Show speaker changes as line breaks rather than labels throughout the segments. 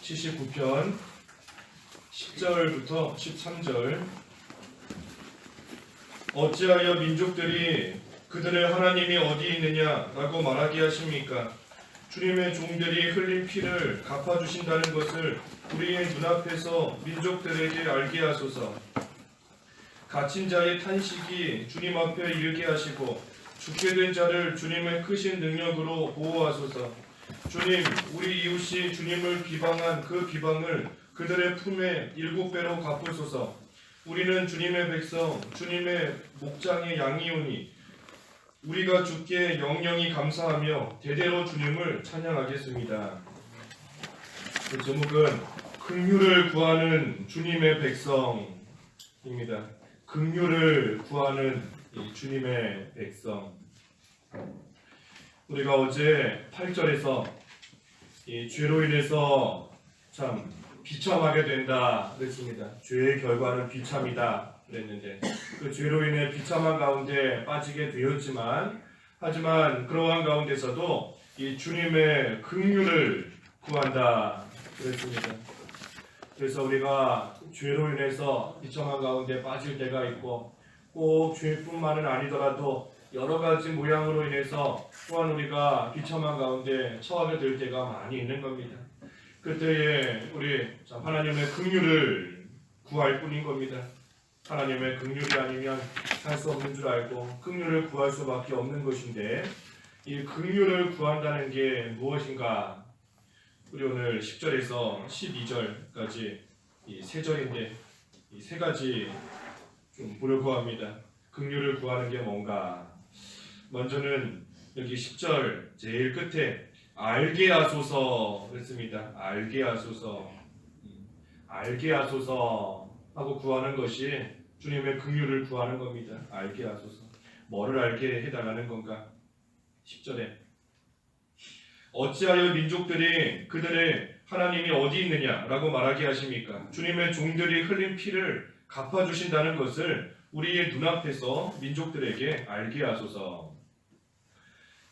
79편 10절부터 13절. 어찌하여 민족들이 그들의 하나님이 어디 있느냐라고 말하게 하십니까? 주님의 종들이 흘린 피를 갚아주신다는 것을 우리의 눈앞에서 민족들에게 알게 하소서. 갇힌 자의 탄식이 주님 앞에 이르게 하시고 죽게 된 자를 주님의 크신 능력으로 보호하소서. 주님, 우리 이웃이 주님을 비방한 그 비방을 그들의 품에 7배로 갚으소서. 우리는 주님의 백성, 주님의 목장의 양이오니 우리가 주께 영영이 감사하며 대대로 주님을 찬양하겠습니다. 그 제목은 긍휼을 구하는 주님의 백성입니다. 긍휼을 구하는 이 주님의 백성. 우리가 어제 8절에서 이 죄로 인해서 참 비참하게 된다 그랬습니다. 죄의 결과는 비참이다 그랬는데 그 죄로 인해 비참한 가운데 빠지게 되었지만 하지만 그러한 가운데서도 이 주님의 긍휼을 구한다 그랬습니다. 그래서 우리가 죄로 인해서 비참한 가운데 빠질 때가 있고 꼭 죄뿐만은 아니더라도 여러 가지 모양으로 인해서 또한 우리가 비참한 가운데 처하게 될 때가 많이 있는 겁니다. 그때에 우리 하나님의 긍휼을 구할 뿐인 겁니다. 하나님의 긍휼이 아니면 살 수 없는 줄 알고 긍휼을 구할 수밖에 없는 것인데 이 긍휼을 구한다는 게 무엇인가? 우리 오늘 10절에서 12절까지 이 세 절인데 이 세 가지 좀 보려고 합니다. 긍휼을 구하는 게 뭔가? 먼저는 여기 10절 제일 끝에 알게 하소서 그랬습니다. 알게 하소서, 알게 하소서 하고 구하는 것이 주님의 긍휼을 구하는 겁니다. 알게 하소서. 뭐를 알게 해달라는 건가? 10절에 어찌하여 민족들이 그들의 하나님이 어디 있느냐라고 말하게 하십니까? 주님의 종들이 흘린 피를 갚아주신다는 것을 우리의 눈앞에서 민족들에게 알게 하소서.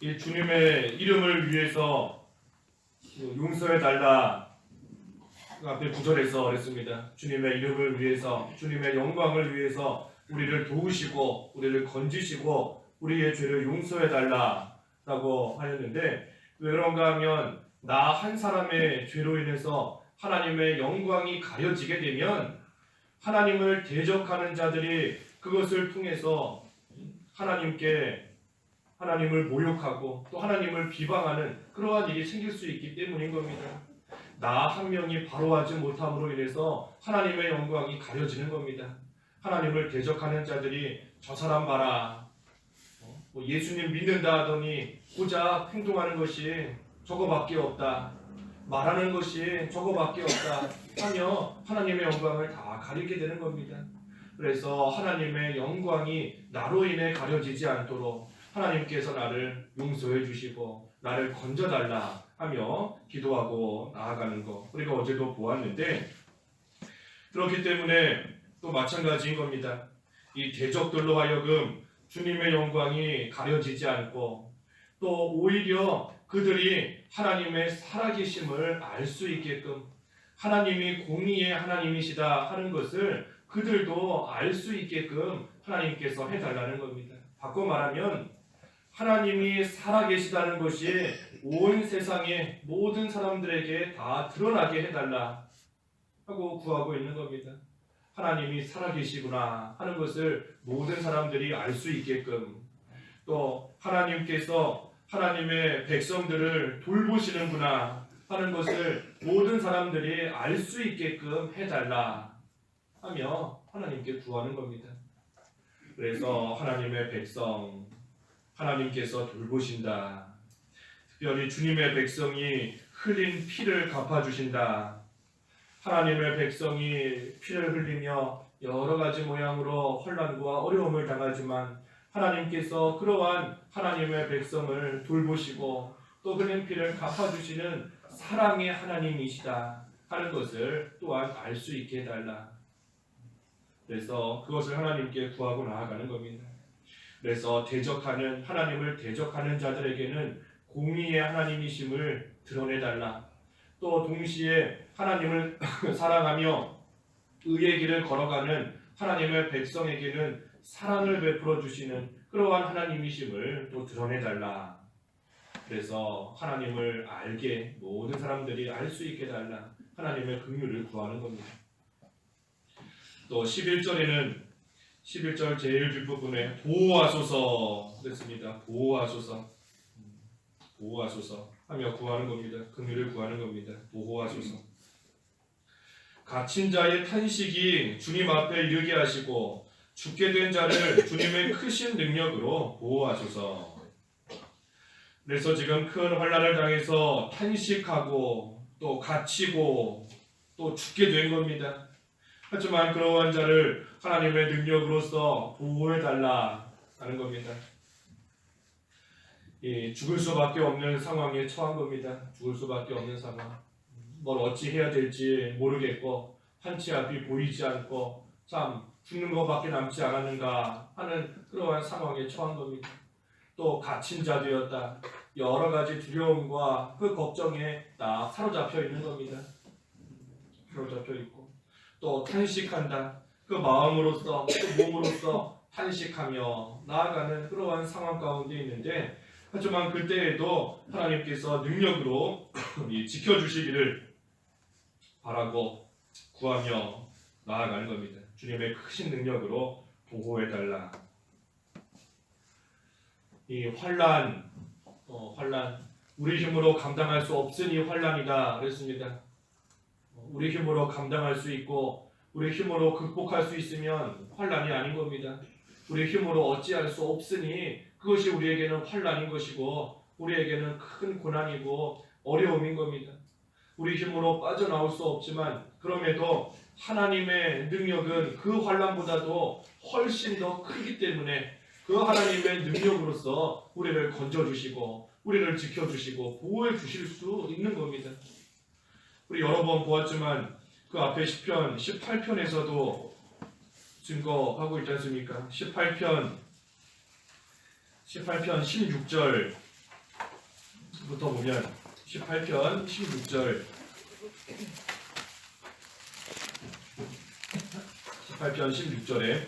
이 주님의 이름을 위해서 용서해달라 앞에 9절에서 그랬습니다. 주님의 이름을 위해서, 주님의 영광을 위해서 우리를 도우시고 우리를 건지시고 우리의 죄를 용서해달라 라고 하였는데 왜 그런가 하면 나 한 사람의 죄로 인해서 하나님의 영광이 가려지게 되면 하나님을 대적하는 자들이 그것을 통해서 하나님을 모욕하고 또 하나님을 비방하는 그러한 일이 생길 수 있기 때문인 겁니다. 나 한 명이 바로하지 못함으로 인해서 하나님의 영광이 가려지는 겁니다. 하나님을 대적하는 자들이 저 사람 봐라, 예수님 믿는다 하더니 고작 행동하는 것이 저거밖에 없다, 말하는 것이 저거밖에 없다 하며 하나님의 영광을 다 가리게 되는 겁니다. 그래서 하나님의 영광이 나로 인해 가려지지 않도록 하나님께서 나를 용서해 주시고 나를 건져달라 하며 기도하고 나아가는 것, 우리가 어제도 보았는데 그렇기 때문에 또 마찬가지인 겁니다. 이 대적들로 하여금 주님의 영광이 가려지지 않고 또 오히려 그들이 하나님의 살아계심을 알 수 있게끔 하나님이 공의의 하나님이시다 하는 것을 그들도 알 수 있게끔 하나님께서 해달라는 겁니다. 바꿔 말하면 하나님이 살아계시다는 것이 온 세상의 모든 사람들에게 다 드러나게 해달라 하고 구하고 있는 겁니다. 하나님이 살아계시구나 하는 것을 모든 사람들이 알 수 있게끔, 또 하나님께서 하나님의 백성들을 돌보시는구나 하는 것을 모든 사람들이 알 수 있게끔 해달라 하며 하나님께 구하는 겁니다. 그래서 하나님의 백성, 하나님께서 돌보신다. 특별히 주님의 백성이 흘린 피를 갚아주신다. 하나님의 백성이 피를 흘리며 여러 가지 모양으로 혼란과 어려움을 당하지만 하나님께서 그러한 하나님의 백성을 돌보시고 또 흘린 피를 갚아주시는 사랑의 하나님이시다 하는 것을 또한 알 수 있게 해달라. 그래서 그것을 하나님께 구하고 나아가는 겁니다. 그래서 하나님을 대적하는 자들에게는 공의의 하나님이심을 드러내달라. 또 동시에 하나님을 사랑하며 의의 길을 걸어가는 하나님의 백성에게는 사랑을 베풀어 주시는 그러한 하나님이심을 또 드러내달라. 그래서 하나님을 알게 모든 사람들이 알 수 있게 달라. 하나님의 긍휼을 구하는 겁니다. 또 11절에는 11절 제일 뒷부분에 보호하소서 그랬습니다. 보호하소서 하며 구하는 겁니다. 긍휼을 구하는 겁니다. 보호하소서. 갇힌 자의 탄식이 주님 앞에 이르게 하시고 죽게 된 자를 주님의 크신 능력으로 보호하소서. 그래서 지금 큰 환난을 당해서 탄식하고 또 갇히고 또 죽게 된 겁니다. 하지만 그러한 자를 하나님의 능력으로서 보호해달라 하는 겁니다. 죽을 수밖에 없는 상황에 처한 겁니다. 죽을 수밖에 없는 상황. 뭘 어찌 해야 될지 모르겠고 한치 앞이 보이지 않고 참 죽는 것밖에 남지 않았는가 하는 그러한 상황에 처한 겁니다. 또 갇힌 자 되었다. 여러 가지 두려움과 그 걱정에 딱 사로잡혀 있는 겁니다. 사로잡혀 있고 또 탄식한다. 그 마음으로서 그 몸으로서 탄식하며 나아가는 그러한 상황 가운데 있는데 하지만 그때에도 하나님께서 능력으로 지켜주시기를 바라고 구하며 나아가는 겁니다. 주님의 크신 능력으로 보호해달라. 이 환난 우리 힘으로 감당할 수 없으니 환난이다 그랬습니다. 우리 힘으로 감당할 수 있고 우리 힘으로 극복할 수 있으면 환난이 아닌 겁니다. 우리 힘으로 어찌할 수 없으니 그것이 우리에게는 환난인 것이고 우리에게는 큰 고난이고 어려움인 겁니다. 우리 힘으로 빠져나올 수 없지만 그럼에도 하나님의 능력은 그 환난보다도 훨씬 더 크기 때문에 그 하나님의 능력으로서 우리를 건져주시고 우리를 지켜주시고 보호해 주실 수 있는 겁니다. 우리 여러 번 보았지만 그 앞에 시편 18편에서도 증거하고 있지 않습니까? 18편 16절부터 보면 18편 16절 18편 16절에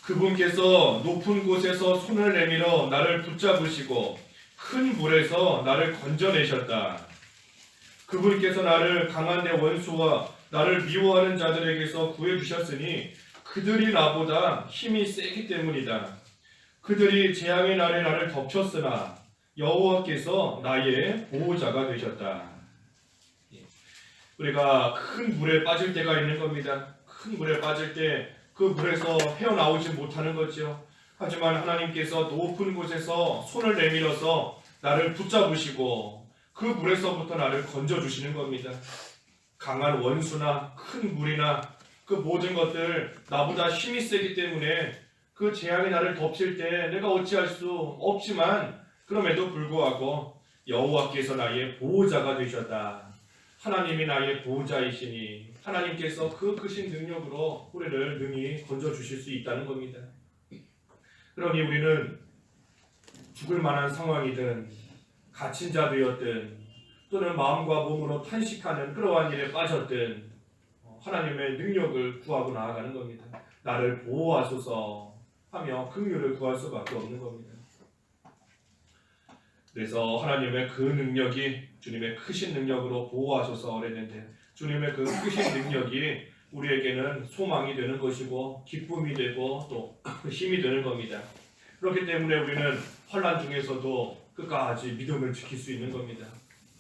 그분께서 높은 곳에서 손을 내밀어 나를 붙잡으시고 큰 물에서 나를 건져내셨다. 그분께서 나를 강한 내 원수와 나를 미워하는 자들에게서 구해주셨으니 그들이 나보다 힘이 세기 때문이다. 그들이 재앙의 날에 나를 덮쳤으나 여호와께서 나의 보호자가 되셨다. 우리가 큰 물에 빠질 때가 있는 겁니다. 큰 물에 빠질 때 그 물에서 헤어나오지 못하는 거죠. 하지만 하나님께서 높은 곳에서 손을 내밀어서 나를 붙잡으시고 그 물에서부터 나를 건져주시는 겁니다. 강한 원수나 큰 물이나 그 모든 것들 나보다 힘이 세기 때문에 그 재앙이 나를 덮칠 때 내가 어찌할 수 없지만 그럼에도 불구하고 여호와께서 나의 보호자가 되셨다. 하나님이 나의 보호자이시니 하나님께서 그 크신 능력으로 우리를 능히 건져주실 수 있다는 겁니다. 그러니 우리는 죽을 만한 상황이든 갇힌 자 되었든 또는 마음과 몸으로 탄식하는 그러한 일에 빠졌든 하나님의 능력을 구하고 나아가는 겁니다. 나를 보호하소서 하며 긍휼을 구할 수밖에 없는 겁니다. 그래서 하나님의 그 능력이 주님의 크신 능력으로 보호하소서 그랬는데 주님의 그 크신 능력이 우리에게는 소망이 되는 것이고 기쁨이 되고 또 힘이 되는 겁니다. 그렇기 때문에 우리는 환난 중에서도 끝까지 믿음을 지킬 수 있는 겁니다.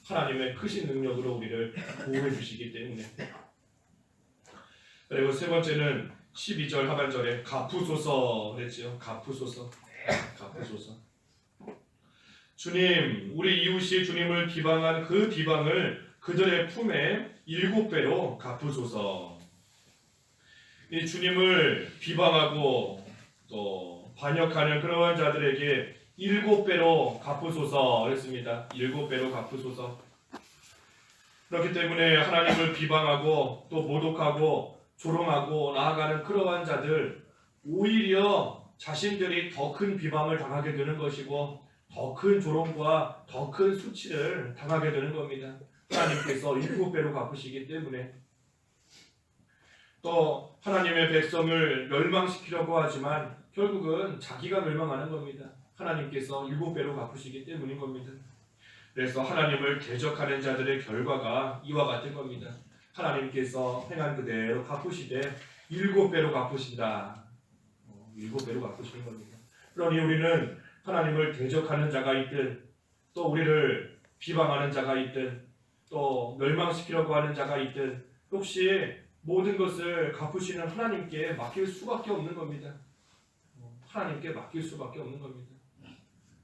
하나님의 크신 능력으로 우리를 보호해 주시기 때문에. 그리고 세 번째는 12절 하반절에 갚으소서 그랬지요. 갚으소서. 주님, 우리 이웃이 주님을 비방한 그 비방을 그들의 품에 7배로 갚으소서. 이 주님을 비방하고 또 반역하는 그러한 자들에게 7배로 갚으소서 그랬습니다. 7배로 갚으소서. 그렇기 때문에 하나님을 비방하고 또 모독하고 조롱하고 나아가는 그러한 자들 오히려 자신들이 더 큰 비방을 당하게 되는 것이고 더 큰 조롱과 더 큰 수치를 당하게 되는 겁니다. 하나님께서 7배로 갚으시기 때문에, 또 하나님의 백성을 멸망시키려고 하지만 결국은 자기가 멸망하는 겁니다. 하나님께서 7배로 갚으시기 때문인 겁니다. 그래서 하나님을 대적하는 자들의 결과가 이와 같은 겁니다. 하나님께서 행한 그대로 갚으시되 7배로 갚으신다. 7배로 갚으시는 겁니다. 그러니 우리는 하나님을 대적하는 자가 있든, 또 우리를 비방하는 자가 있든, 또 멸망시키려고 하는 자가 있든, 혹시 모든 것을 갚으시는 하나님께 맡길 수밖에 없는 겁니다. 하나님께 맡길 수밖에 없는 겁니다.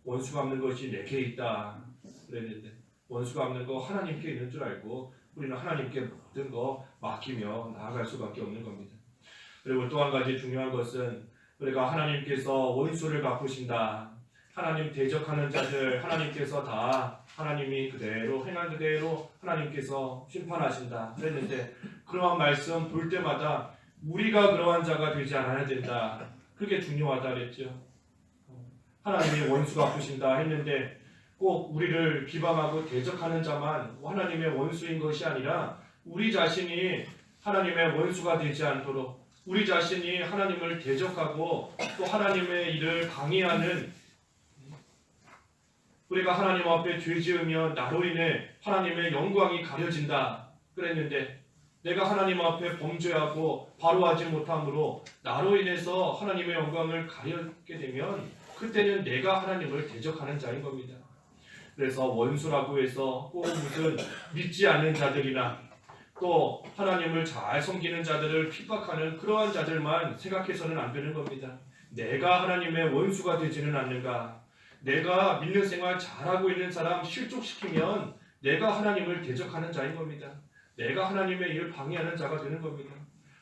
원수 갚는 것이 내게 있다 그랬는데, 원수 갚는 거 하나님께 있는 줄 알고 우리는 하나님께 모든 거 맡기며 나아갈 수밖에 없는 겁니다. 그리고 또 한 가지 중요한 것은, 우리가 하나님께서 원수를 갚으신다, 하나님 대적하는 자들 하나님께서 다 하나님이 그대로 행한 그대로 하나님께서 심판하신다 그랬는데, 그러한 말씀 볼 때마다 우리가 그러한 자가 되지 않아야 된다, 그게 중요하다 그랬죠. 하나님이 원수 갚으신다 했는데 꼭 우리를 비방하고 대적하는 자만 하나님의 원수인 것이 아니라, 우리 자신이 하나님의 원수가 되지 않도록, 우리 자신이 하나님을 대적하고 또 하나님의 일을 방해하는, 우리가 하나님 앞에 죄 지으면 나로 인해 하나님의 영광이 가려진다 그랬는데, 내가 하나님 앞에 범죄하고 바로 하지 못함으로 나로 인해서 하나님의 영광을 가렸게 되면 그때는 내가 하나님을 대적하는 자인 겁니다. 그래서 원수라고 해서 꼭 무슨 믿지 않는 자들이나 또 하나님을 잘 섬기는 자들을 핍박하는 그러한 자들만 생각해서는 안 되는 겁니다. 내가 하나님의 원수가 되지는 않는가, 내가 믿는 생활 잘하고 있는 사람 실족시키면 내가 하나님을 대적하는 자인 겁니다. 내가 하나님의 일을 방해하는 자가 되는 겁니다.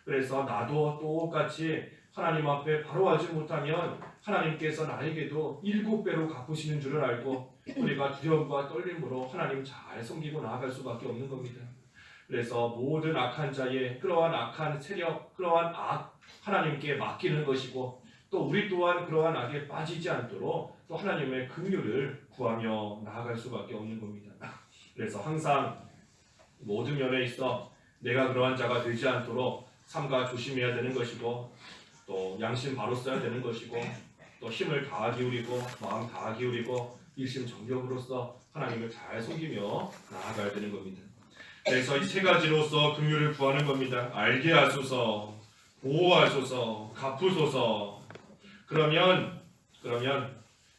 그래서 나도 똑같이 하나님 앞에 바로 하지 못하면 하나님께서 나에게도 7배로 갚으시는 줄을 알고 우리가 두려움과 떨림으로 하나님 잘 섬기고 나아갈 수밖에 없는 겁니다. 그래서 모든 악한 자의 그러한 악한 세력, 그러한 악 하나님께 맡기는 것이고, 또 우리 또한 그러한 악에 빠지지 않도록 또 하나님의 긍휼을 구하며 나아갈 수밖에 없는 겁니다. 그래서 항상 모든 면에 있어 내가 그러한 자가 되지 않도록 삼가 조심해야 되는 것이고, 또 양심 바로 써야 되는 것이고, 또 힘을 다 기울이고 마음 다 기울이고 일심전력으로서 하나님을 잘 섬기며 나아가야 되는 겁니다. 그래서 이 세 가지로서 긍휼을 구하는 겁니다. 알게 하소서, 보호하소서, 갚으소서. 그러면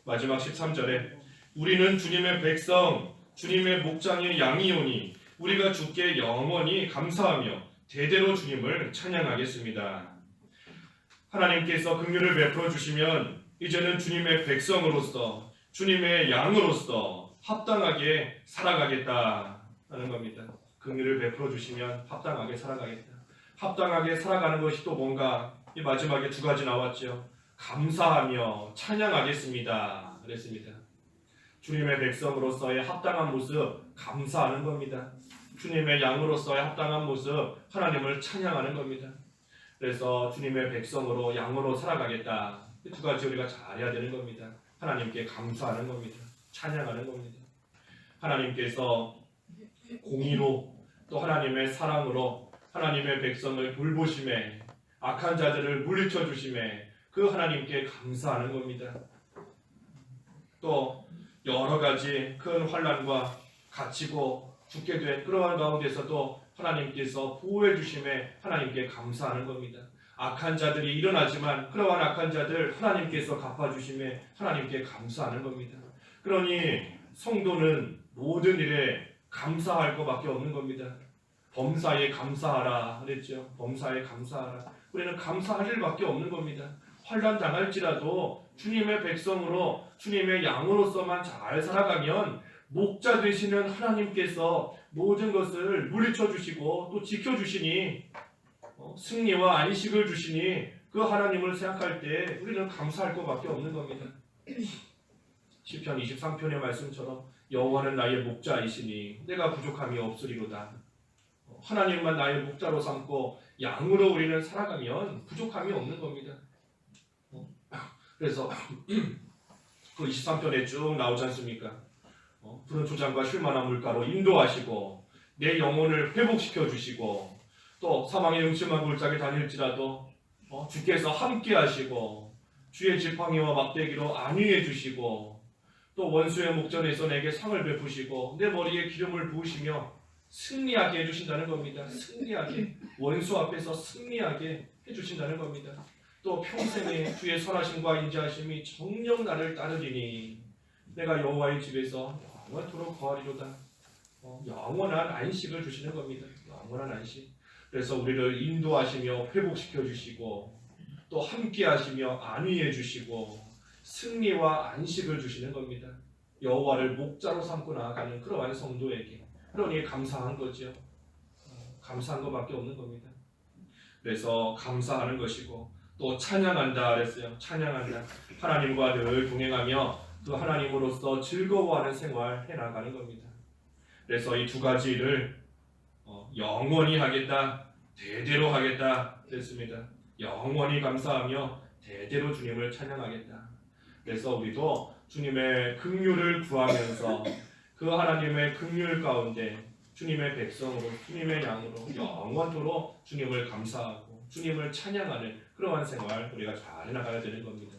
마지막 13절에 우리는 주님의 백성, 주님의 목장의 양이오니 우리가 주께 영원히 감사하며 대대로 주님을 찬양하겠습니다. 하나님께서 긍휼을 베풀어 주시면 이제는 주님의 백성으로서, 주님의 양으로서 합당하게 살아가겠다 하는 겁니다. 긍휼을 베풀어 주시면 합당하게 살아가겠다. 합당하게 살아가는 것이 또 뭔가, 이 마지막에 두 가지 나왔죠. 감사하며 찬양하겠습니다 그랬습니다. 주님의 백성으로서의 합당한 모습 감사하는 겁니다. 주님의 양으로서의 합당한 모습 하나님을 찬양하는 겁니다. 그래서 주님의 백성으로 양으로 살아가겠다, 이 두 가지 우리가 잘해야 되는 겁니다. 하나님께 감사하는 겁니다. 찬양하는 겁니다. 하나님께서 공의로 또 하나님의 사랑으로 하나님의 백성을 돌보심에, 악한 자들을 물리쳐 주심에 그 하나님께 감사하는 겁니다. 또 여러 가지 큰 환난과 갇히고 죽게 된 그러한 가운데서도 하나님께서 보호해 주심에 하나님께 감사하는 겁니다. 악한 자들이 일어나지만 그러한 악한 자들 하나님께서 갚아주심에 하나님께 감사하는 겁니다. 그러니 성도는 모든 일에 감사할 것밖에 없는 겁니다. 범사에 감사하라 그랬죠. 범사에 감사하라. 우리는 감사할 일밖에 없는 겁니다. 환난 당할지라도 주님의 백성으로 주님의 양으로서만 잘 살아가면 목자 되시는 하나님께서 모든 것을 물리쳐 주시고 또 지켜 주시니, 승리와 안식을 주시니 그 하나님을 생각할 때 우리는 감사할 것밖에 없는 겁니다. 시편 23편의 말씀처럼 여호와는 나의 목자이시니 내가 부족함이 없으리로다. 하나님만 나의 목자로 삼고 양으로 우리는 살아가면 부족함이 없는 겁니다. 그래서 그 23편에 쭉 나오지 않습니까? 푸른 초장과 쉴만한 물가로 인도하시고 내 영혼을 회복시켜 주시고 또 사망의 음침한 골짜기 다닐지라도 주께서 함께 하시고 주의 지팡이와 막대기로 안위해 주시고 또 원수의 목전에서 내게 상을 베푸시고 내 머리에 기름을 부으시며 승리하게 해주신다는 겁니다. 승리하게, 원수 앞에서 승리하게 해주신다는 겁니다. 또 평생에 주의 선하심과 인자하심이 정녕 나를 따르리니 내가 여호와의 집에서 영원토록 거하리로다. 영원한 안식을 주시는 겁니다. 영원한 안식. 그래서 우리를 인도하시며 회복시켜 주시고 또 함께 하시며 안위해 주시고 승리와 안식을 주시는 겁니다. 여호와를 목자로 삼고 나아가는 그러한 성도에게, 그러니 감사한 거죠. 감사한 것밖에 없는 겁니다. 그래서 감사하는 것이고 또 찬양한다 그랬어요. 찬양한다. 하나님과 늘 동행하며 그 하나님으로서 즐거워하는 생활 해나가는 겁니다. 그래서 이 두 가지를 영원히 하겠다, 대대로 하겠다 됐습니다. 영원히 감사하며 대대로 주님을 찬양하겠다. 그래서 우리도 주님의 긍휼을 구하면서 그 하나님의 긍휼 가운데 주님의 백성으로, 주님의 양으로 영원토록 주님을 감사하고 주님을 찬양하는 그러한 생활 우리가 잘 해나가야 되는 겁니다.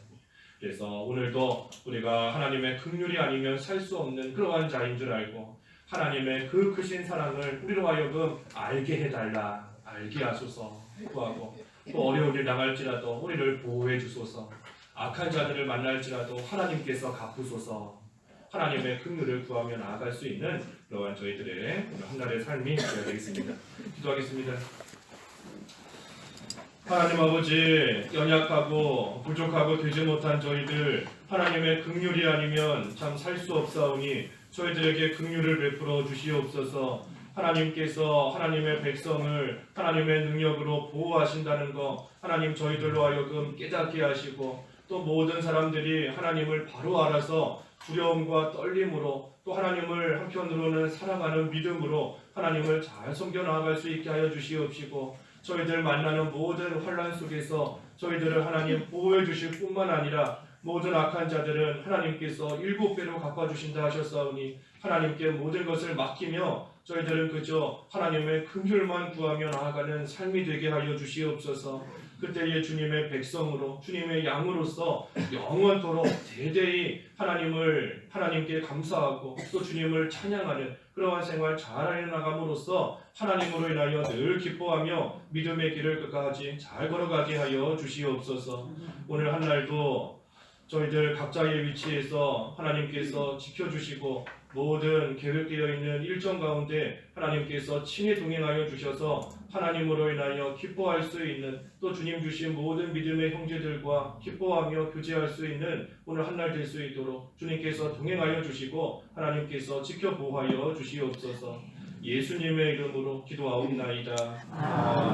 그래서 오늘도 우리가 하나님의 긍휼이 아니면 살 수 없는 그러한 자인 줄 알고 하나님의 그 크신 사랑을 우리로 하여금 알게 해달라, 알게 하소서 구하고 또 어려운 일 당할지라도 우리를 보호해 주소서, 악한 자들을 만날지라도 하나님께서 갚으소서, 하나님의 긍휼을 구하며 나아갈 수 있는 그러한 저희들의 한 날의 삶이 되어야 되겠습니다. 기도하겠습니다. 하나님 아버지, 연약하고 부족하고 되지 못한 저희들 하나님의 긍휼이 아니면 참 살 수 없사오니 저희들에게 긍휼을 베풀어 주시옵소서. 하나님께서 하나님의 백성을 하나님의 능력으로 보호하신다는 것 하나님 저희들로 하여금 깨닫게 하시고 또 모든 사람들이 하나님을 바로 알아서 두려움과 떨림으로 또 하나님을 한편으로는 사랑하는 믿음으로 하나님을 잘 섬겨 나아갈 수 있게 하여 주시옵시고 저희들 만나는 모든 환난 속에서 저희들을 하나님 보호해 주실 뿐만 아니라 모든 악한 자들은 하나님께서 7배로 갚아주신다 하셨사오니 하나님께 모든 것을 맡기며 저희들은 그저 하나님의 긍휼만 구하며 나아가는 삶이 되게 하여 주시옵소서. 그때에 주님의 백성으로 주님의 양으로서 영원토록 대대히 하나님께 감사하고 또 주님을 찬양하는 그러한 생활 잘 해나감으로써 하나님으로 인하여 늘 기뻐하며 믿음의 길을 끝까지 잘 걸어가게 하여 주시옵소서. 오늘 한 날도 저희들 각자의 위치에서 하나님께서 지켜주시고 모든 계획되어 있는 일정 가운데 하나님께서 친히 동행하여 주셔서 하나님으로 인하여 기뻐할 수 있는 또 주님 주신 모든 믿음의 형제들과 기뻐하며 교제할 수 있는 오늘 한 날 될 수 있도록 주님께서 동행하여 주시고 하나님께서 지켜 보호하여 주시옵소서. 예수님의 이름으로 기도하옵나이다. 아멘.